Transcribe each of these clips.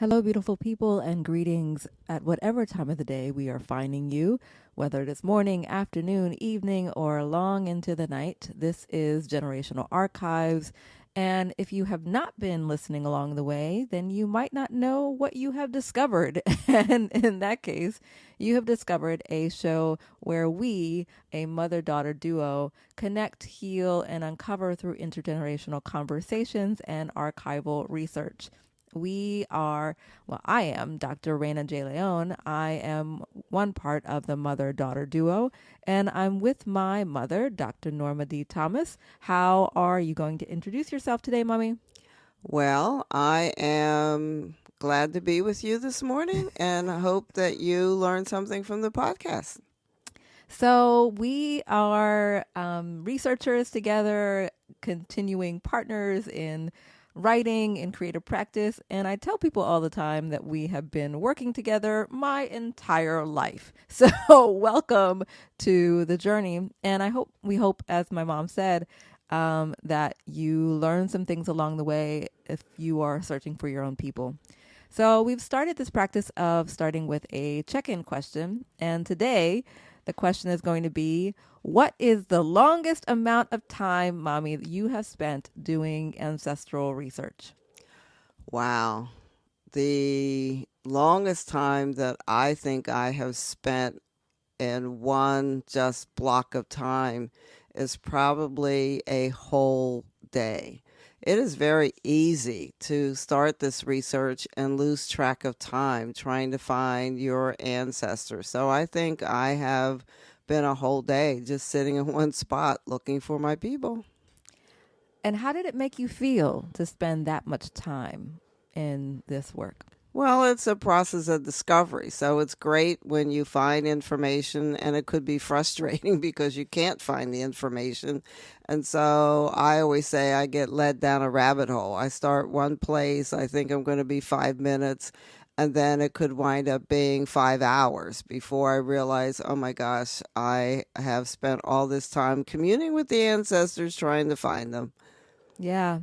Hello, beautiful people, and greetings at whatever time of the day we are finding you, whether it is morning, afternoon, evening, or long into the night. This is Generational Archives. And if you have not been listening along the way, then you might not know what you have discovered. And in that case, you have discovered a show where we, a mother daughter duo, connect, heal, and uncover through intergenerational conversations and archival research. I am Dr. Raina J. León. I am one part of the mother daughter duo, and I'm with my mother, Dr. Norma D. Thomas. How are you going to introduce yourself today, Mommy? Well, I am glad to be with you this morning and I hope that you learned something from the podcast. So, we are researchers together, continuing partners in writing and creative practice. And I tell people all the time that we have been working together my entire life. So, welcome to the journey. And we hope, as my mom said, that you learn some things along the way if you are searching for your own people. So, we've started this practice of starting with a check in question. And today, the question is going to be, what is the longest amount of time, Mommy, that you have spent doing ancestral research? Wow. The longest time that I think I have spent in one just block of time is probably a whole day. It is very easy to start this research and lose track of time trying to find your ancestors. So I think I have been a whole day just sitting in one spot looking for my people. And how did it make you feel to spend that much time in this work? Well, it's a process of discovery. So it's great when you find information, and it could be frustrating because you can't find the information. And so I always say I get led down a rabbit hole. I start one place, I think I'm going to be 5 minutes, and then it could wind up being 5 hours before I realize, oh my gosh, I have spent all this time communing with the ancestors trying to find them. Yeah.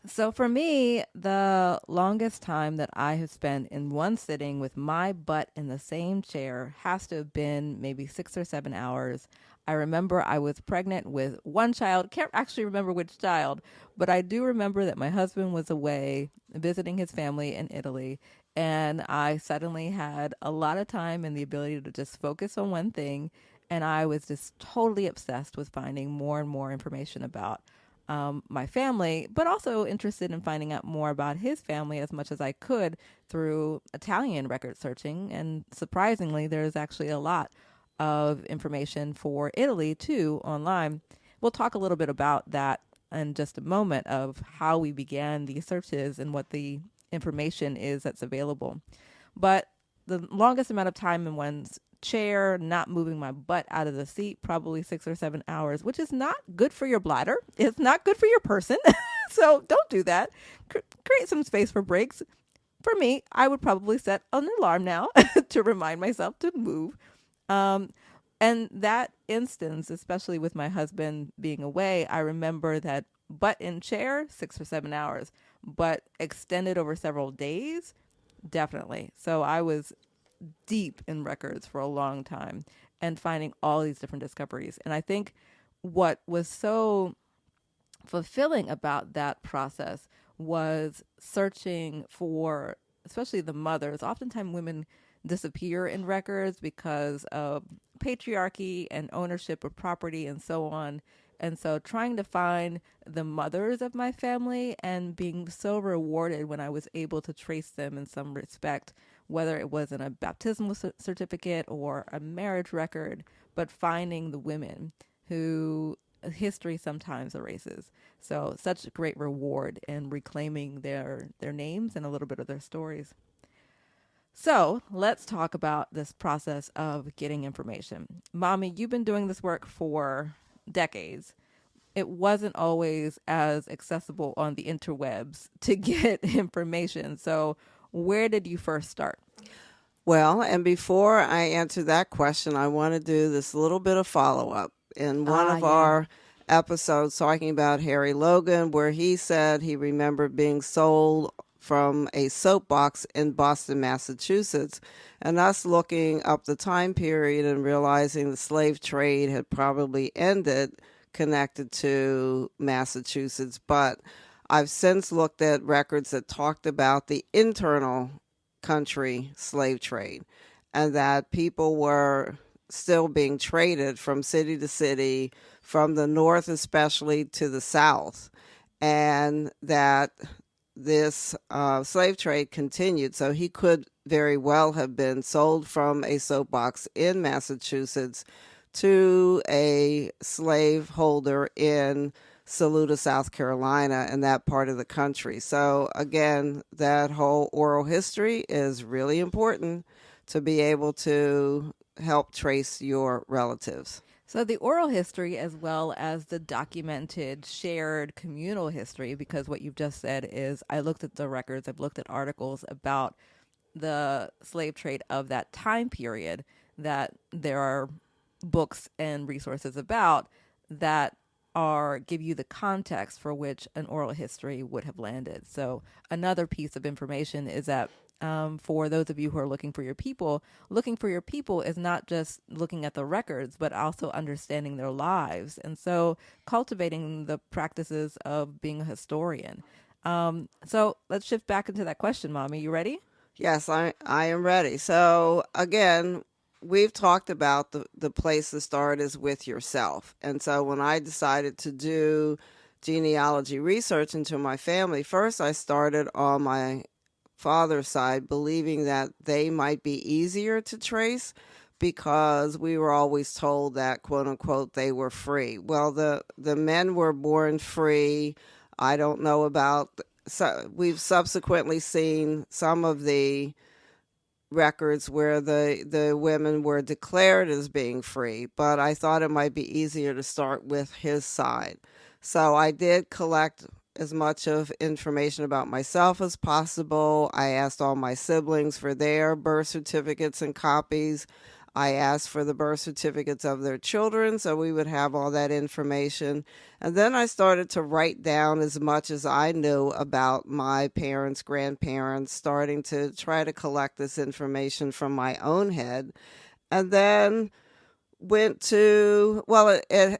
So for me, the longest time that I have spent in one sitting with my butt in the same chair has to have been maybe 6 or 7 hours. I remember I was pregnant with one child. Can't actually remember which child, but I do remember that my husband was away visiting his family in Italy. And I suddenly had a lot of time and the ability to just focus on one thing. And I was just totally obsessed with finding more and more information about my family, but also interested in finding out more about his family as much as I could through Italian record searching. And surprisingly, there's actually a lot of information for Italy too online. We'll talk a little bit about that in just a moment of how we began these searches and what the information is that's available. But the longest amount of time in one's chair, not moving my butt out of the seat, probably 6 or 7 hours, which is not good for your bladder. It's not good for your person. So don't do that. Create some space for breaks. For me, I would probably set an alarm now to remind myself to move. Um, and that instance, especially with my husband being away, I remember that butt in chair, 6 or 7 hours, but extended over several days, definitely. So I was deep in records for a long time and finding all these different discoveries. And I think what was so fulfilling about that process was searching for, especially the mothers. Oftentimes, women disappear in records because of patriarchy and ownership of property and so on. And so, trying to find the mothers of my family and being so rewarded when I was able to trace them in some respect, whether it was in a baptismal certificate or a marriage record, but finding the women who history sometimes erases. So such a great reward in reclaiming their names and a little bit of their stories. So let's talk about this process of getting information. Mommy, you've been doing this work for decades. It wasn't always as accessible on the interwebs to get information. So where did you first start? Well, and before I answer that question, I want to do this little bit of follow up. In one Ah, of yeah. our episodes talking about Harry Logan, where he said he remembered being sold from a soapbox in Boston, Massachusetts. And us looking up the time period and realizing the slave trade had probably ended connected to Massachusetts. But I've since looked at records that talked about the internal country slave trade and that people were still being traded from city to city, from the north especially to the south, and that this slave trade continued. So he could very well have been sold from a soapbox in Massachusetts to a slaveholder in Saluda, South Carolina, and that part of the country. So again, that whole oral history is really important to be able to help trace your relatives. So the oral history as well as the documented shared communal history, because what you've just said is I looked at the records, I've looked at articles about the slave trade of that time period that there are books and resources about that are give you the context for which an oral history would have landed. So another piece of information is that for those of you who are looking for your people is not just looking at the records, but also understanding their lives. And so cultivating the practices of being a historian. So let's shift back into that question, Mommy. You ready? Yes, I am ready. So again, we've talked about the place to start is with yourself. And so when I decided to do genealogy research into my family, first I started on my father's side, believing that they might be easier to trace because we were always told that, quote unquote, they were free. Well, the men were born free. I don't know about, so we've subsequently seen some of the records where the women were declared as being free, but I thought it might be easier to start with his side. So I did collect as much of information about myself as possible. I asked all my siblings for their birth certificates and copies. I asked for the birth certificates of their children so we would have all that information. And then I started to write down as much as I knew about my parents, grandparents, starting to try to collect this information from my own head. And then went to, well, and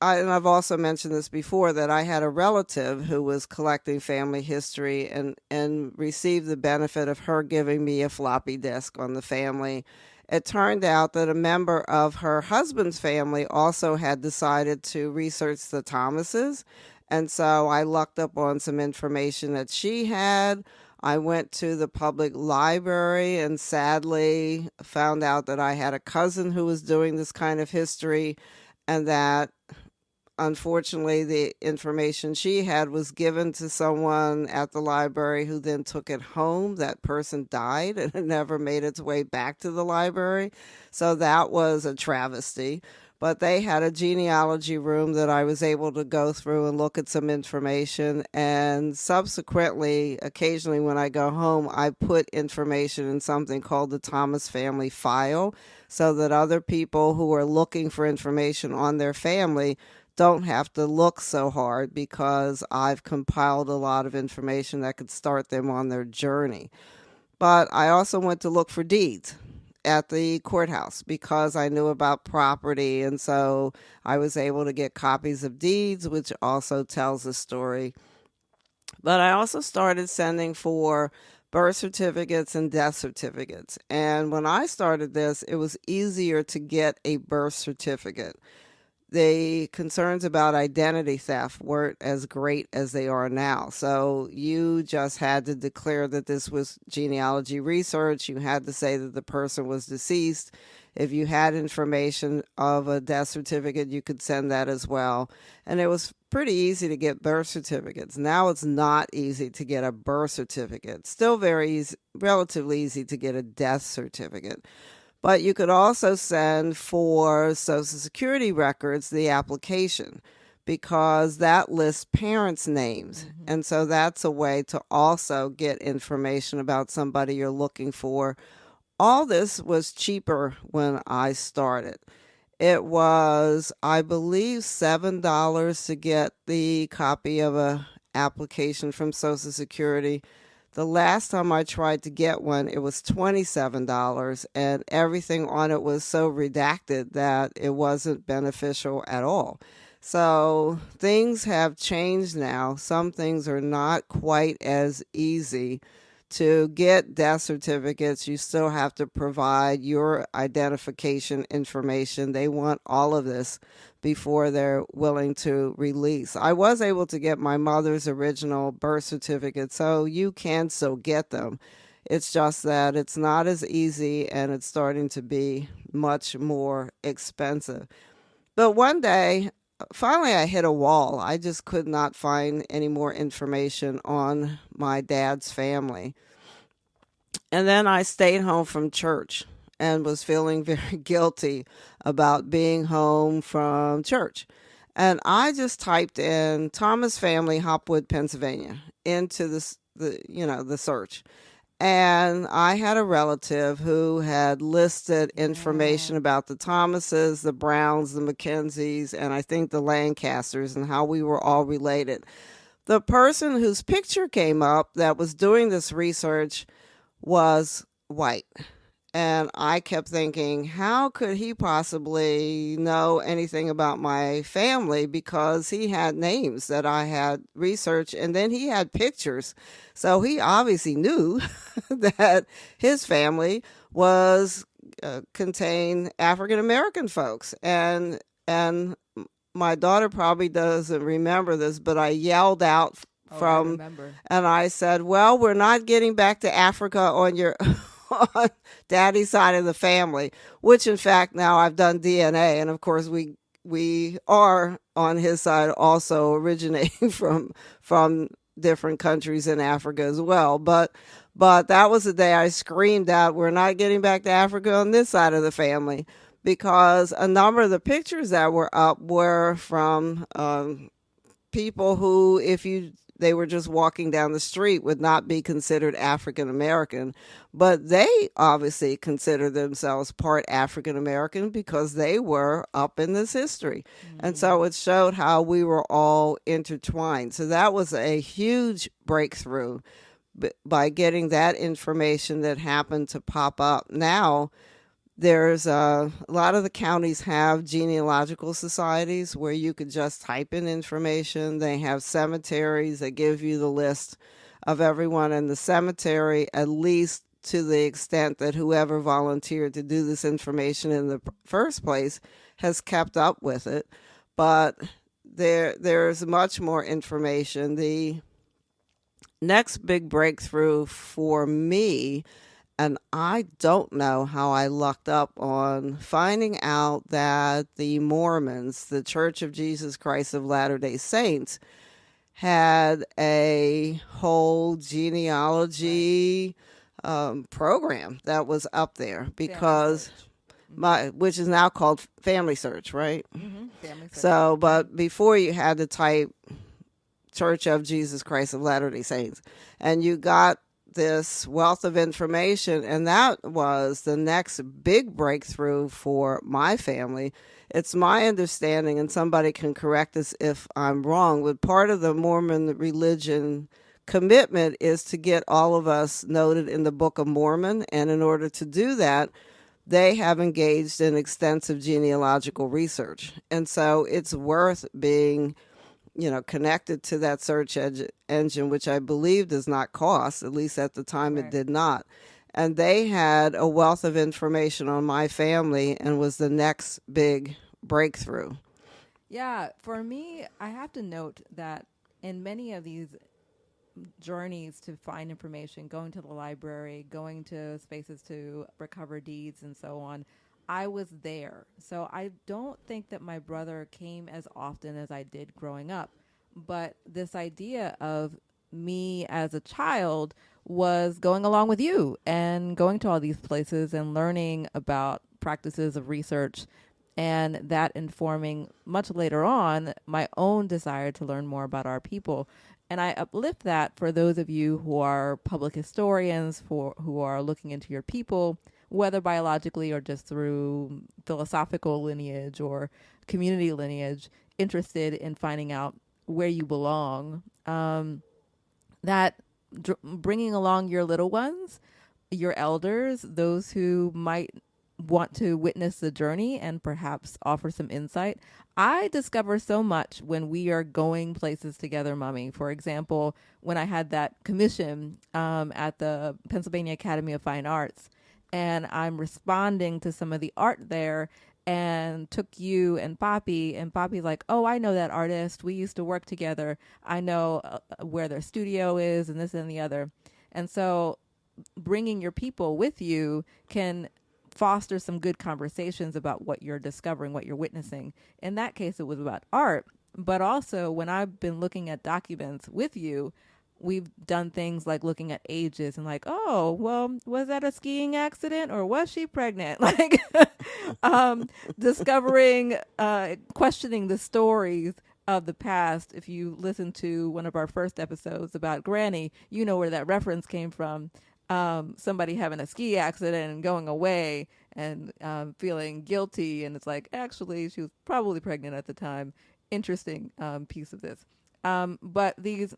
I've also mentioned this before, that I had a relative who was collecting family history and received the benefit of her giving me a floppy disk on the family. It turned out that a member of her husband's family also had decided to research the Thomases. And so I looked up on some information that she had. I went to the public library and sadly found out that I had a cousin who was doing this kind of history, and that unfortunately the information she had was given to someone at the library who then took it home. That person died and it never made its way back to the library. So that was a travesty. But they had a genealogy room that I was able to go through and look at some information. And subsequently, occasionally when I go home, I put information in something called the Thomas Family File so that other people who are looking for information on their family don't have to look so hard, because I've compiled a lot of information that could start them on their journey. But I also went to look for deeds at the courthouse because I knew about property, and so I was able to get copies of deeds, which also tells a story. But I also started sending for birth certificates and death certificates. And when I started this, it was easier to get a birth certificate. The concerns about identity theft weren't as great as they are now. So you just had to declare that this was genealogy research. You had to say that the person was deceased. If you had information of a death certificate, you could send that as well. And it was pretty easy to get birth certificates. Now it's not easy to get a birth certificate. Still very easy, relatively easy to get a death certificate. But you could also send for Social Security records the application, because that lists parents' names. Mm-hmm. And so that's a way to also get information about somebody you're looking for. All this was cheaper when I started. It was, I believe, $7 to get the copy of a application from Social Security. The last time I tried to get one, it was $27, and everything on it was so redacted that it wasn't beneficial at all. So things have changed now. Some things are not quite as easy. To get death certificates, you still have to provide your identification information. They want all of this before they're willing to release. I was able to get my mother's original birth certificate, so you can still get them. It's just that it's not as easy and it's starting to be much more expensive. But one day, finally, I hit a wall. I just could not find any more information on my dad's family. And then I stayed home from church and was feeling very guilty about being home from church. And I just typed in Thomas family, Hopwood, Pennsylvania, into the search. And I had a relative who had listed information about the Thomases, the Browns, the Mackenzies, and I think the Lancasters, and how we were all related. The person whose picture came up that was doing this research was white. And I kept thinking, how could he possibly know anything about my family? Because he had names that I had researched, and then he had pictures. So he obviously knew that his family was contained African American folks. And my daughter probably doesn't remember this, but I yelled out from, and I said, well, we're not getting back to Africa on your on daddy's side of the family, which in fact now I've done DNA, and of course we are on his side also originating from different countries in Africa as well. But that was the day I screamed out, we're not getting back to Africa on this side of the family, because a number of the pictures that were up were from people who, if they were just walking down the street, would not be considered African American, but they obviously consider themselves part African American because they were up in this history. And so it showed how we were all intertwined. So that was a huge breakthrough by getting that information that happened to pop up. Now, there's a lot of the counties have genealogical societies where you could just type in information. They have cemeteries that give you the list of everyone in the cemetery, at least to the extent that whoever volunteered to do this information in the first place has kept up with it. But there's much more information. The next big breakthrough for me, and I don't know how I lucked up on finding out that the Mormons, the Church of Jesus Christ of Latter-day Saints, had a whole genealogy program that was up there, because which is now called Family Search, right? Family Search. So, but before you had to type Church of Jesus Christ of Latter-day Saints, and you got this wealth of information, and that was the next big breakthrough for my family. It's my understanding, and somebody can correct us if I'm wrong, but part of the Mormon religion commitment is to get all of us noted in the Book of Mormon, and in order to do that, they have engaged in extensive genealogical research. And so it's worth being connected to that search engine, which I believe does not cost, at least at the time it did not. And they had a wealth of information on my family and was the next big breakthrough. Yeah, for me, I have to note that in many of these journeys to find information, going to the library, going to spaces to recover deeds and so on, I was there. So I don't think that my brother came as often as I did growing up. But this idea of me as a child was going along with you and going to all these places and learning about practices of research, and that informing much later on my own desire to learn more about our people. And I uplift that for those of you who are public historians, who are looking into your people, whether biologically or just through philosophical lineage or community lineage, interested in finding out where you belong, that bringing along your little ones, your elders, those who might want to witness the journey and perhaps offer some insight. I discover so much when we are going places together, Mommy. For example, when I had that commission at the Pennsylvania Academy of Fine Arts, and I'm responding to some of the art there, and took you and Poppy's like, oh, I know that artist. We used to work together. I know where their studio is and this and the other. And so bringing your people with you can foster some good conversations about what you're discovering, what you're witnessing. In that case, it was about art. But also, when I've been looking at documents with you, we've done things like looking at ages and like, oh, well, was that a skiing accident or was she pregnant? Like, discovering, questioning the stories of the past. If you listen to one of our first episodes about Granny, you know where that reference came from. Somebody having a ski accident and going away and feeling guilty. And it's like, actually, she was probably pregnant at the time. Interesting piece of this. But these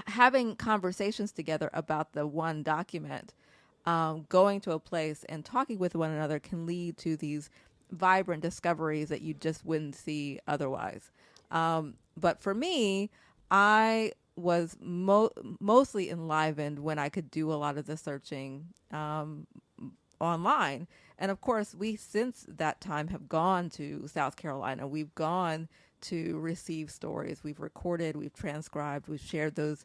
having conversations together about the one document, going to a place and talking with one another can lead to these vibrant discoveries that you just wouldn't see otherwise. But for me, I was mostly enlivened when I could do a lot of the searching online. And of course, we since that time have gone to South Carolina. We've gone to receive stories. We've recorded, we've transcribed, we've shared those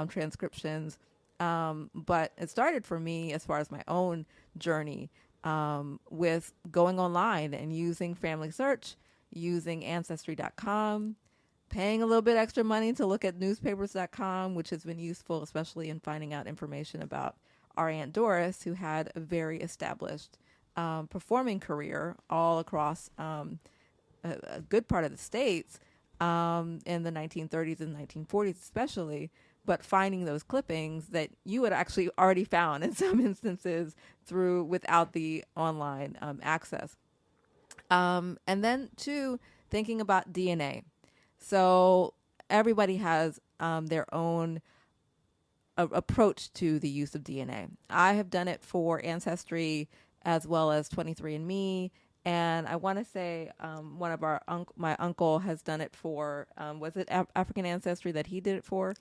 transcriptions. But it started for me as far as my own journey with going online and using Family Search, using Ancestry.com, paying a little bit extra money to look at newspapers.com, which has been useful, especially in finding out information about our Aunt Doris, who had a very established performing career all across a good part of the states in the 1930s and 1940s especially, but finding those clippings that you had actually already found in some instances through without the online access. And then, two, thinking about DNA. So everybody has their own approach to the use of DNA. I have done it for Ancestry as well as 23andMe. And I want to say one of my uncle has done it for, was it African Ancestry that he did it for?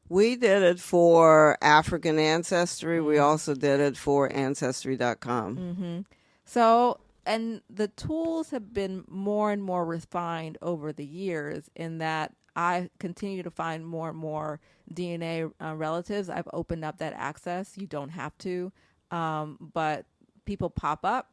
We did it for African Ancestry. We also did it for Ancestry.com. Mm-hmm. So, and the tools have been more and more refined over the years in that I continue to find more and more DNA relatives. I've opened up that access. You don't have to, but people pop up.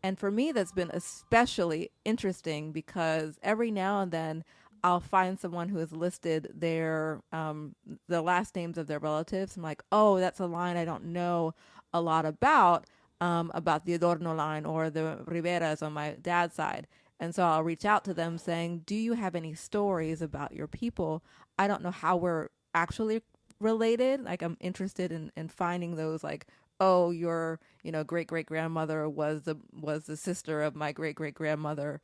And for me, that's been especially interesting because every now and then I'll find someone who has listed their the last names of their relatives. I'm like, oh, that's a line I don't know a lot about the Adorno line or the Riveras on my dad's side. And so I'll reach out to them saying, do you have any stories about your people? I don't know how we're actually related. Like, I'm interested in finding those, like, oh, your, great great grandmother was the sister of my great great grandmother.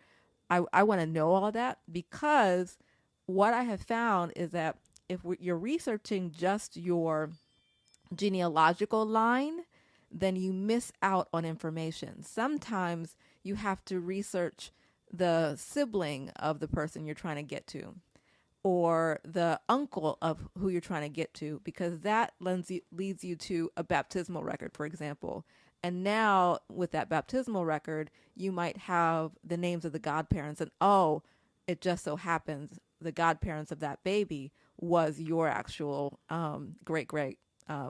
I want to know all that, because what I have found is that if you're researching just your genealogical line, then you miss out on information. Sometimes you have to research the sibling of the person you're trying to get to, or the uncle of who you're trying to get to, because that leads you to a baptismal record, for example. And now with that baptismal record, you might have the names of the godparents, and oh, it just so happens the godparents of that baby was your actual great great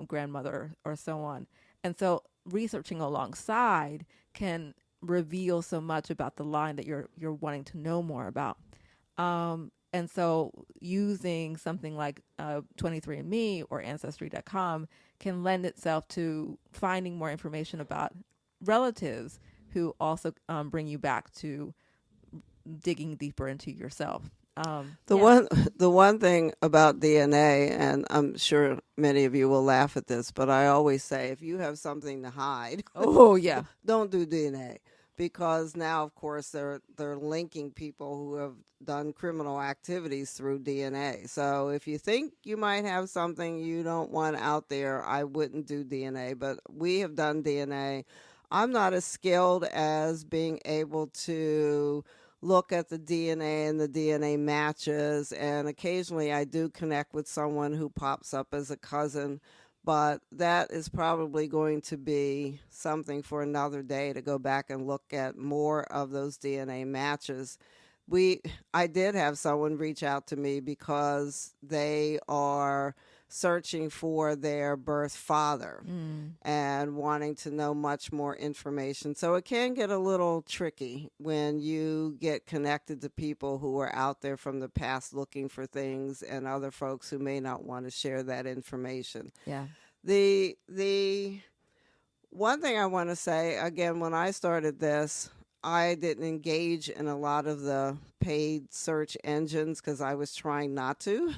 grandmother, or so on. And so researching alongside can reveal so much about the line that you're wanting to know more about. And so using something like 23andMe or Ancestry.com can lend itself to finding more information about relatives who also bring you back to digging deeper into yourself. The one thing about DNA, and I'm sure many of you will laugh at this, but I always say if you have something to hide, oh yeah, don't do DNA. because now, of course, they're linking people who have done criminal activities through DNA. So if you think you might have something you don't want out there, I wouldn't do DNA. But we have done DNA. I'm not as skilled as being able to look at the DNA and the DNA matches, and occasionally I do connect with someone who pops up as a cousin, but that is probably going to be something for another day to go back and look at more of those DNA matches. We I did have someone reach out to me because they are searching for their birth father Mm. and wanting to know much more information. So it can get a little tricky when you get connected to people who are out there from the past looking for things and other folks who may not want to share that information. Yeah. The one thing I want to say again, when I started this, I didn't engage in a lot of the paid search engines because I was trying not to.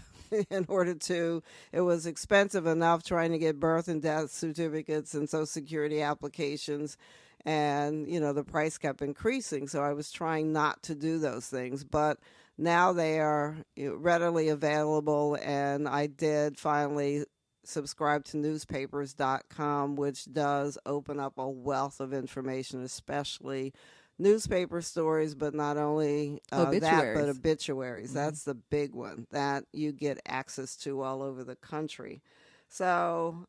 In order to, it was expensive enough trying to get birth and death certificates and social security applications, and the price kept increasing, so I was trying not to do those things. But now they are readily available, and I did finally subscribe to newspapers.com, which does open up a wealth of information, especially newspaper stories, but not only that, but Obituaries. obituaries. Mm. That's the big one that you get access to all over the country. So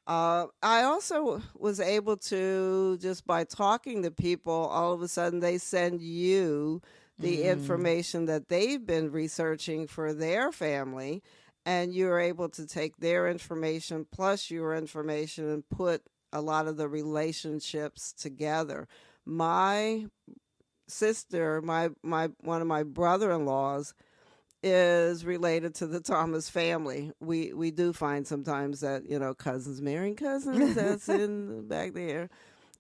I also was able to, just by talking to people, all of a sudden they send you the Mm. information that they've been researching for their family, and you're able to take their information plus your information and put a lot of the relationships together. My sister, my one of my brother-in-laws is related to the Thomas family. We do find sometimes that cousins marrying cousins. That's in back there,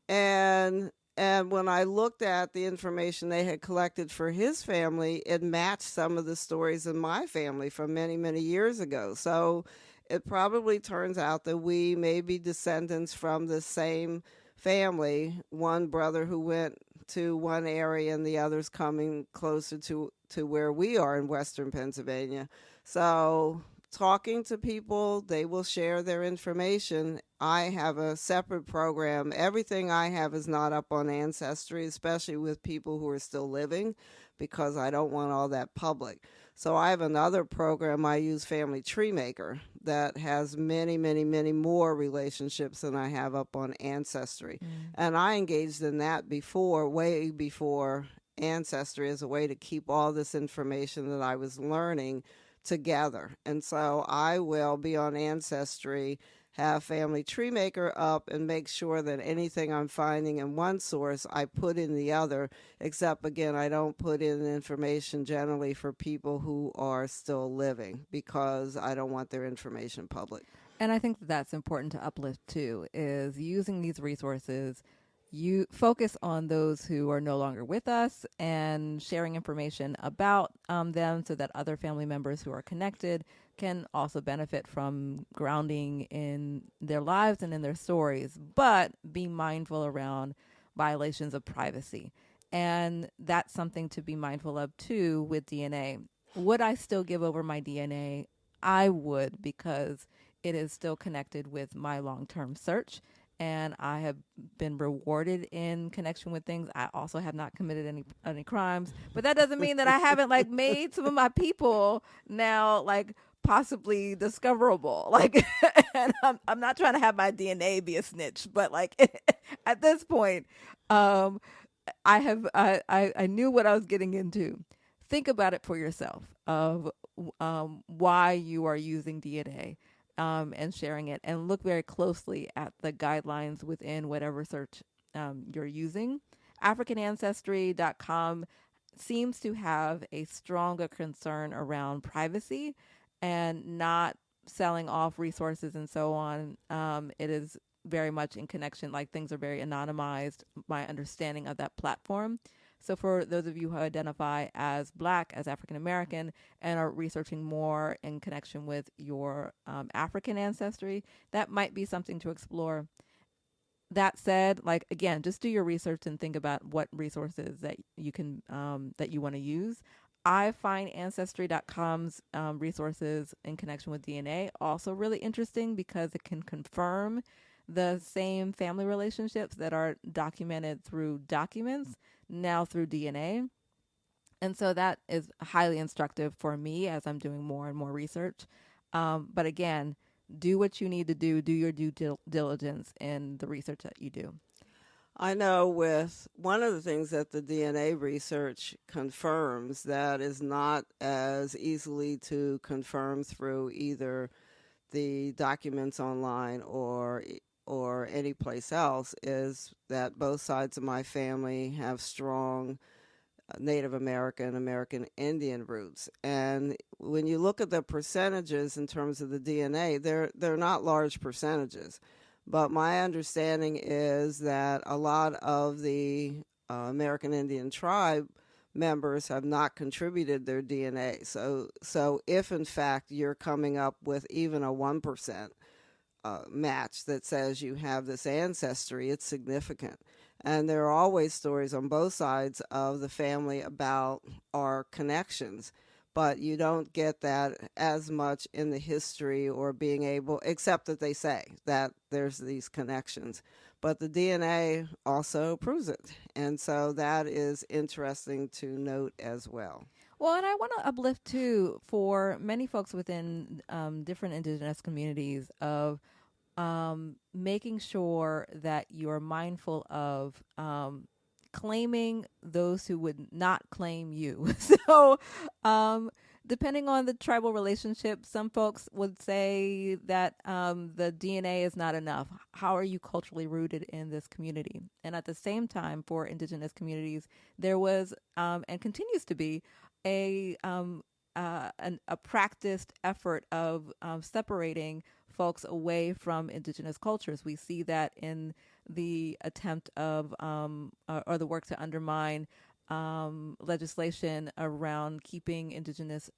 and when I looked at the information they had collected for his family, it matched some of the stories in my family from many many years ago. So it probably turns out that we may be descendants from the same family. One brother who went to one area and the others coming closer to where we are in Western Pennsylvania. So talking to people, they will share their information. I have a separate program. Everything I have is not up on Ancestry, especially with people who are still living, because I don't want all that public. So I have another program I use, Family Tree Maker, that has many, many, many more relationships than I have up on Ancestry. Mm. And I engaged in that before, way before Ancestry, as a way to keep all this information that I was learning together. And so I will be on Ancestry, have Family Tree Maker up, and make sure that anything I'm finding in one source, I put in the other. Except, again, I don't put in information generally for people who are still living because I don't want their information public. And I think that's important to uplift too, is using these resources. You focus on those who are no longer with us and sharing information about them so that other family members who are connected can also benefit from grounding in their lives and in their stories, but be mindful around violations of privacy. And that's something to be mindful of too with DNA. Would I still give over my DNA? I would, because it is still connected with my long-term search, and I have been rewarded in connection with things. I also have not committed any crimes, but that doesn't mean that I haven't like made some of my people now like possibly discoverable. Like, and I'm not trying to have my DNA be a snitch, but like at this point, um, I knew what I was getting into. Think about it for yourself of why you are using DNA and sharing it, and look very closely at the guidelines within whatever search you're using. AfricanAncestry.com seems to have a stronger concern around privacy and not selling off resources and so on. It is very much in connection, like things are very anonymized, my understanding of that platform. So for those of you who identify as Black, as African American, and are researching more in connection with your African ancestry, that might be something to explore. that said, like, again, just do your research and think about what resources that you can that you want to use. I find ancestry.com's resources in connection with DNA also really interesting because it can confirm the same family relationships that are documented through documents now through DNA. And so that is highly instructive for me as I'm doing more and more research. But again, do what you need to do your diligence in the research that you do. I know with one of the things that the DNA research confirms that is not as easily to confirm through either the documents online or any place else is that both sides of my family have strong Native American, American Indian roots. And when you look at the percentages in terms of the DNA, they're not large percentages. But my understanding is that a lot of the American Indian tribe members have not contributed their DNA. So if in fact you're coming up with even a 1% match that says you have this ancestry, it's significant. And there are always stories on both sides of the family about our connections, but you don't get that as much in the history or being able, except that they say that there's these connections. But the DNA also proves it. And so that is interesting to note as well. Well, and I want to uplift too for many folks within different indigenous communities of making sure that you're mindful of claiming those who would not claim you. So, depending on the tribal relationship, some folks would say that the DNA is not enough. How are you culturally rooted in this community? And at the same time, for indigenous communities, there was and continues to be a practiced effort of separating folks away from indigenous cultures. We see that in the attempt of or the work to undermine legislation around keeping indigenous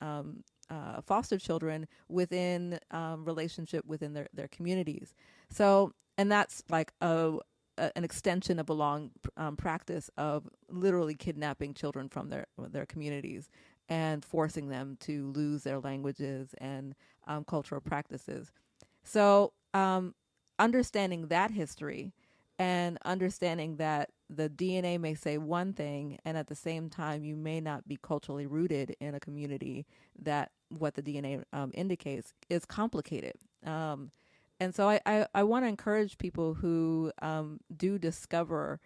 foster children within relationship within their communities. So, and that's like an extension of a long practice of literally kidnapping children from their communities and forcing them to lose their languages and cultural practices. So, understanding that history and understanding that the DNA may say one thing, and at the same time, you may not be culturally rooted in a community that what the DNA indicates is complicated. And so I want to encourage people who do discover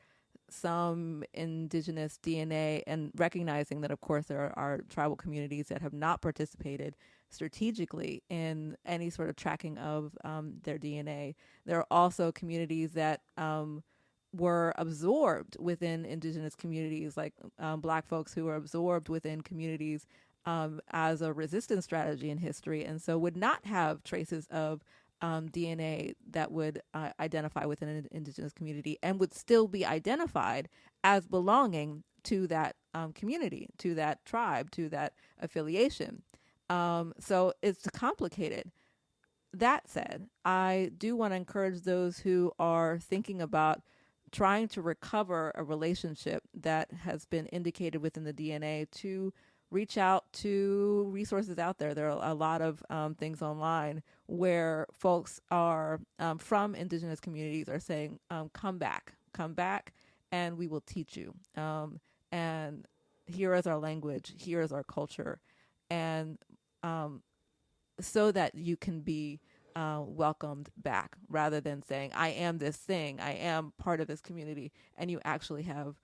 some indigenous DNA and recognizing that, of course, there are tribal communities that have not participated strategically in any sort of tracking of their DNA. There are also communities that were absorbed within indigenous communities, like Black folks who were absorbed within communities as a resistance strategy in history, and so would not have traces of DNA that would identify within an indigenous community and would still be identified as belonging to that community, to that tribe, to that affiliation. So it's complicated. That said, I do want to encourage those who are thinking about trying to recover a relationship that has been indicated within the DNA to reach out to resources out there. There are a lot of things online where folks are from indigenous communities are saying, come back, and we will teach you. And here is our language, here is our culture. And so that you can be welcomed back rather than saying, I am this thing, I am part of this community, and you actually have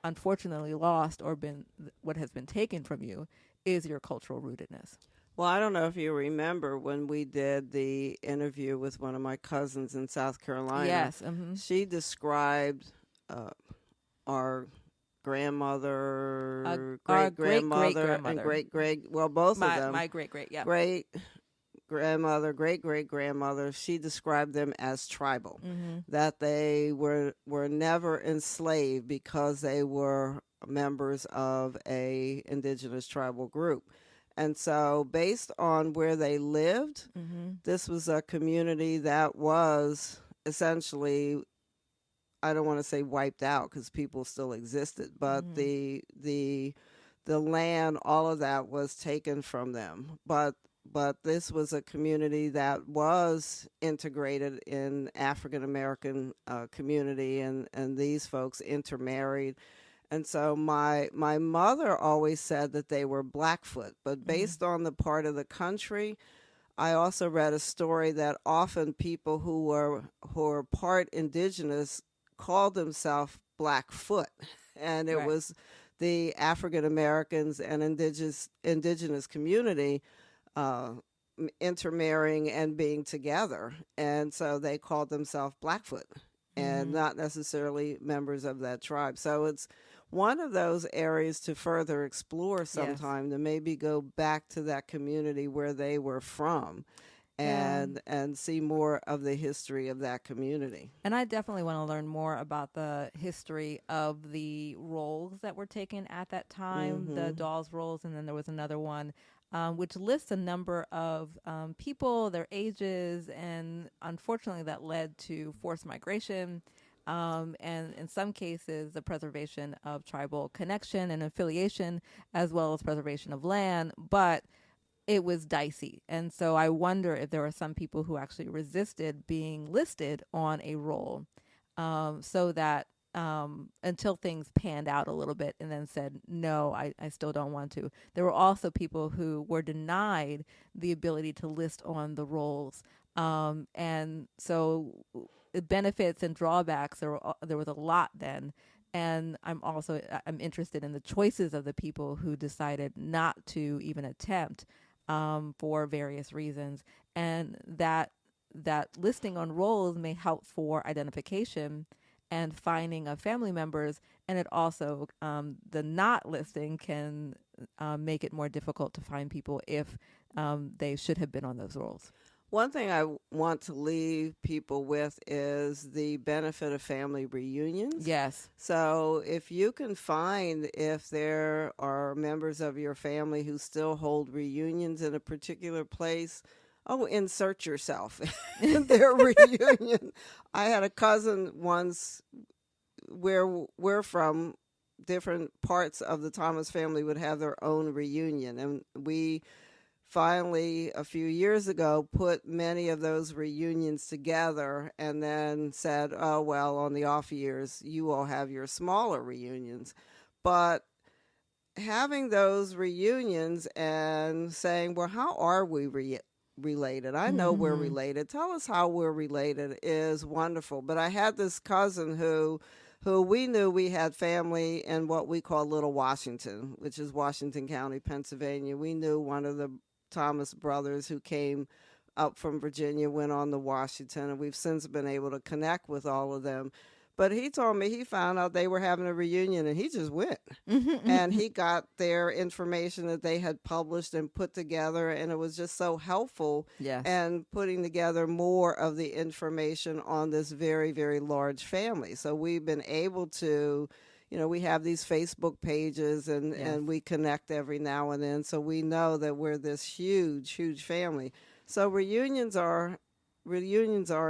unfortunately lost or been what has been taken from you is your cultural rootedness. Well, I don't know if you remember when we did the interview with one of my cousins in South Carolina. Yes. Mm-hmm. She described our grandmother, Our great great grandmother, and grandmother. great, well, both of them, My great, yeah. great grandmother, great grandmother, she described them as tribal, that they were never enslaved because they were members of a indigenous tribal group. And so based on where they lived, this was a community that was essentially I don't want to say wiped out because people still existed, but Mm-hmm. the land, all of that was taken from them. But this was a community that was integrated in African American community, and these folks intermarried. And so my mother always said that they were Blackfoot, but Mm-hmm. based on the part of the country, I also read a story that often people who were part indigenous called themselves Blackfoot, and it Right. was the African Americans and indigenous community uh, intermarrying and being together, and so they called themselves Blackfoot, and Mm-hmm. not necessarily members of that tribe. So it's one of those areas to further explore Yes. sometime, to maybe go back to that community where they were from Yeah. and see more of the history of that community. And I definitely want to learn more about the history of the roles that were taken at that time, the Mhm. dolls roles, and then there was another one which lists a number of people, their ages, and unfortunately that led to forced migration. And in some cases, the preservation of tribal connection and affiliation, as well as preservation of land. But it was dicey. And so I wonder if there were some people who actually resisted being listed on a roll, so that until things panned out a little bit and then said, no, I still don't want to. There were also people who were denied the ability to list on the rolls. And so benefits and drawbacks, there was a lot then. And I'm interested in the choices of the people who decided not to even attempt, for various reasons, and that listing on rolls may help for identification and finding of family members, and it also, the not listing can make it more difficult to find people if they should have been on those rolls. One thing I want to leave people with is the benefit of family reunions. Yes. So, if you can find if there are members of your family who still hold reunions in a particular place, oh, insert yourself in their reunion. I had a cousin once where we're from, different parts of the Thomas family would have their own reunion, and we finally a few years ago put many of those reunions together and then said, oh well, on the off years you all have your smaller reunions. But having those reunions and saying, well, how are we related? I know we're Mm-hmm. related, tell us how we're related, is wonderful. But I had this cousin who we knew we had family in what we call Little Washington, which is Washington County, Pennsylvania. We knew one of the Thomas brothers who came up from Virginia, went on to Washington, and we've since been able to connect with all of them. But he told me he found out they were having a reunion and he just went. And he got their information that they had published and put together, and it was just so helpful Yes. and putting together more of the information on this very, very large family. So we've been able to, we have these Facebook pages, Yes. and we connect every now and then. So we know that we're this huge, huge family. So reunions are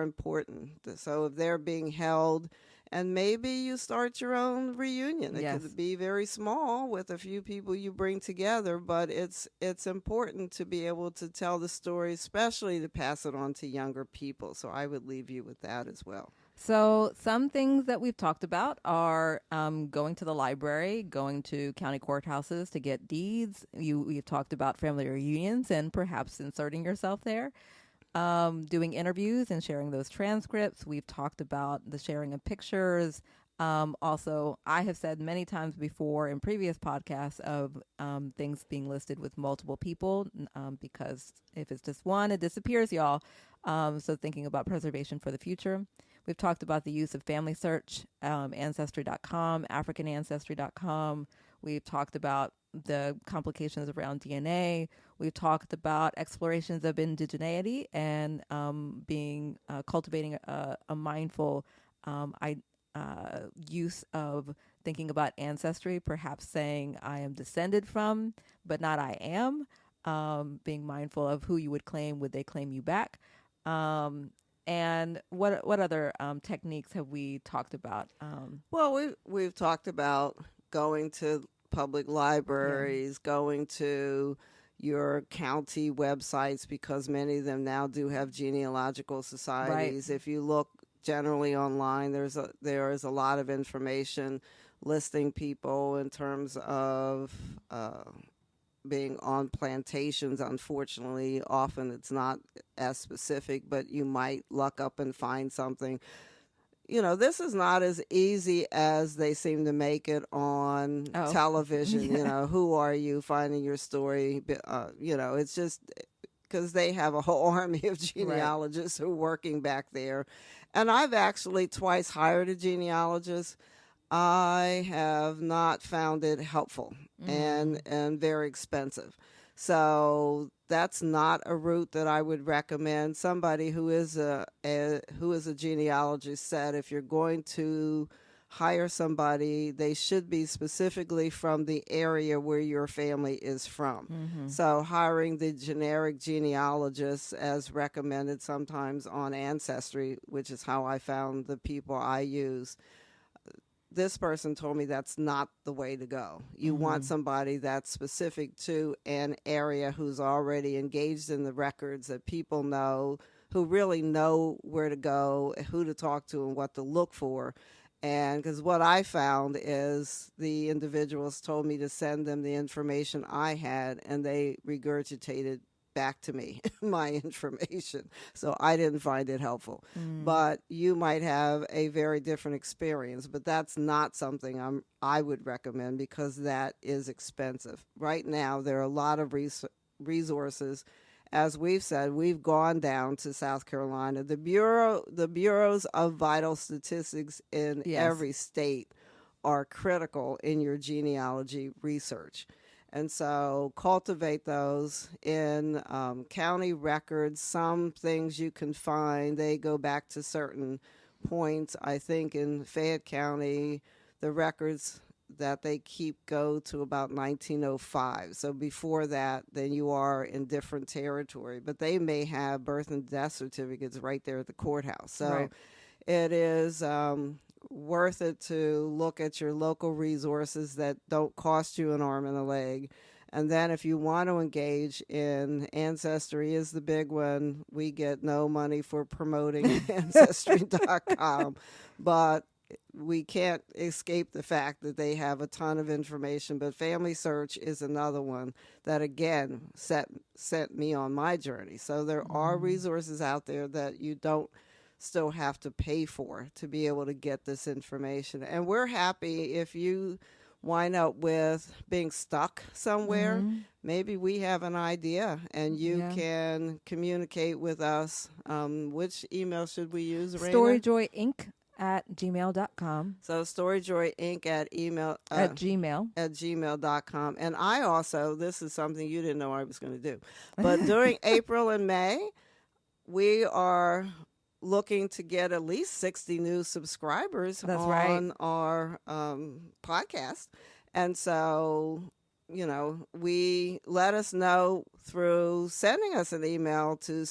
important. So if they're being held, and maybe you start your own reunion. It Yes. could be very small with a few people you bring together, but it's important to be able to tell the story, especially to pass it on to younger people. So I would leave you with that as well. So, some things that we've talked about are going to the library, going to county courthouses to get deeds. We've talked about family reunions and perhaps inserting yourself there, doing interviews and sharing those transcripts. We've talked about the sharing of pictures. Also, I have said many times before in previous podcasts of things being listed with multiple people, because if it's just one, it disappears, y'all. So, thinking about preservation for the future. We've talked about the use of family search, ancestry.com, africanancestry.com. We've talked about the complications around DNA. We've talked about explorations of indigeneity and being cultivating a mindful use of thinking about ancestry, perhaps saying I am descended from, but not I am. Being mindful of who you would claim, would they claim you back? And what other techniques have we talked about? Well, we've talked about going to public Yeah. libraries, going to your county websites because many of them now do have genealogical Right. societies. If you look generally online, there is a lot of information listing people in terms of being on plantations. Unfortunately, often it's not as specific, but you might luck up and find something. This is not as easy as they seem to make it on Oh. television. Yeah. Who are you finding your story? It's just because they have a whole army of Right. genealogists who are working back there. And I've actually twice hired a genealogist. I have not found it helpful Mm. and very expensive. So that's not a route that I would recommend. Somebody who is a genealogist said if you're going to hire somebody, they should be specifically from the area where your family is from. Mm-hmm. So hiring the generic genealogist as recommended sometimes on Ancestry, which is how I found the people I use, this person told me that's not the way to go. You want Mm-hmm. somebody that's specific to an area, who's already engaged in the records, that people know, who really know where to go, who to talk to, and what to look for. And because what I found is the individuals told me to send them the information I had, and they regurgitated back to me my information. So I didn't find it helpful. Mm. But you might have a very different experience. But that's not something I would recommend because that is expensive. Right now, there are a lot of resources. As we've said, we've gone down to South Carolina. The bureaus of vital statistics in Yes. every state are critical in your genealogy research. And so cultivate those in county records. Some things you can find, they go back to certain points. I think in Fayette County, the records that they keep go to about 1905. So before that, then you are in different territory. But they may have birth and death certificates right there at the courthouse. So Right. it is worth it to look at your local resources that don't cost you an arm and a leg. And then if you want to engage in Ancestry is the big one. We get no money for promoting Ancestry.com, but we can't escape the fact that they have a ton of information. But Family Search is another one that, again, sent me on my journey. So there are Mm. resources out there that you don't still have to pay for to be able to get this information. And we're happy if you wind up with being stuck somewhere. Mm-hmm. Maybe we have an idea and you Yeah. can communicate with us. Which email should we use, Raina? Storyjoyinc@gmail.com. So Storyjoy Inc. At Gmail. at gmail.com. And I also, this is something you didn't know I was going to do, but during April and May, we are looking to get at least 60 new subscribers That's right. on our podcast. And so, we let us know through sending us an email to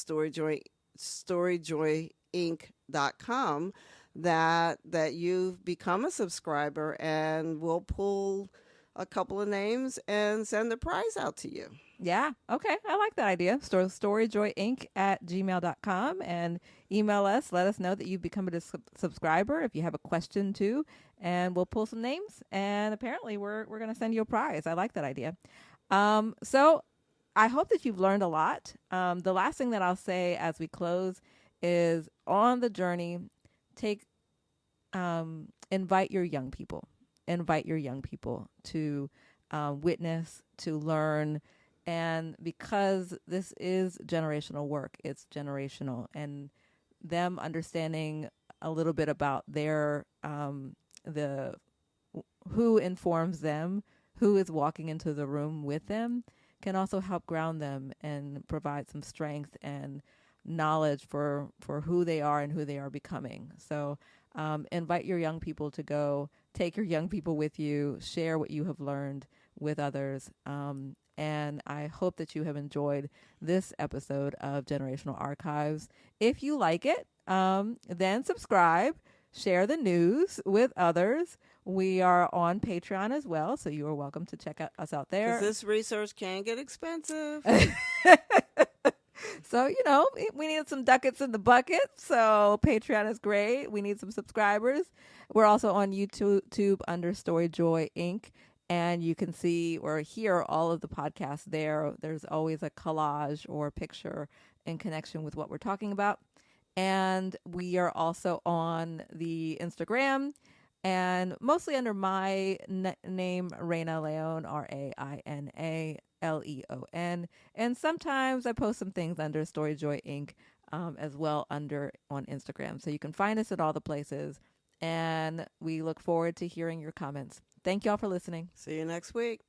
storyjoyinc.com that you've become a subscriber, and we'll pull a couple of names and send the prize out to you. Yeah. Okay. I like that idea. Storyjoyinc@gmail.com and email us. Let us know that you've become a subscriber if you have a question too. And we'll pull some names. And apparently we're going to send you a prize. I like that idea. So I hope that you've learned a lot. The last thing that I'll say as we close is on the journey, invite your young people. Invite your young people to witness, to learn. And because this is generational work, it's generational, and them understanding a little bit about their the who informs them, who is walking into the room with them, can also help ground them and provide some strength and knowledge for who they are and who they are becoming. So invite your young people to go, take your young people with you, share what you have learned with others. And I hope that you have enjoyed this episode of Generational Archives. If you like it, then subscribe, share the news with others. We are on Patreon as well, so you are welcome to check us out there. Because this research can get expensive. So, we need some ducats in the bucket. So Patreon is great. We need some subscribers. We're also on YouTube under Story Joy Inc. And you can see or hear all of the podcasts there. There's always a collage or a picture in connection with what we're talking about. And we are also on the Instagram and mostly under my name, Raina León, RAINA LEON. And sometimes I post some things under Story Joy Inc. As well on Instagram. So you can find us at all the places. And we look forward to hearing your comments. Thank you all for listening. See you next week.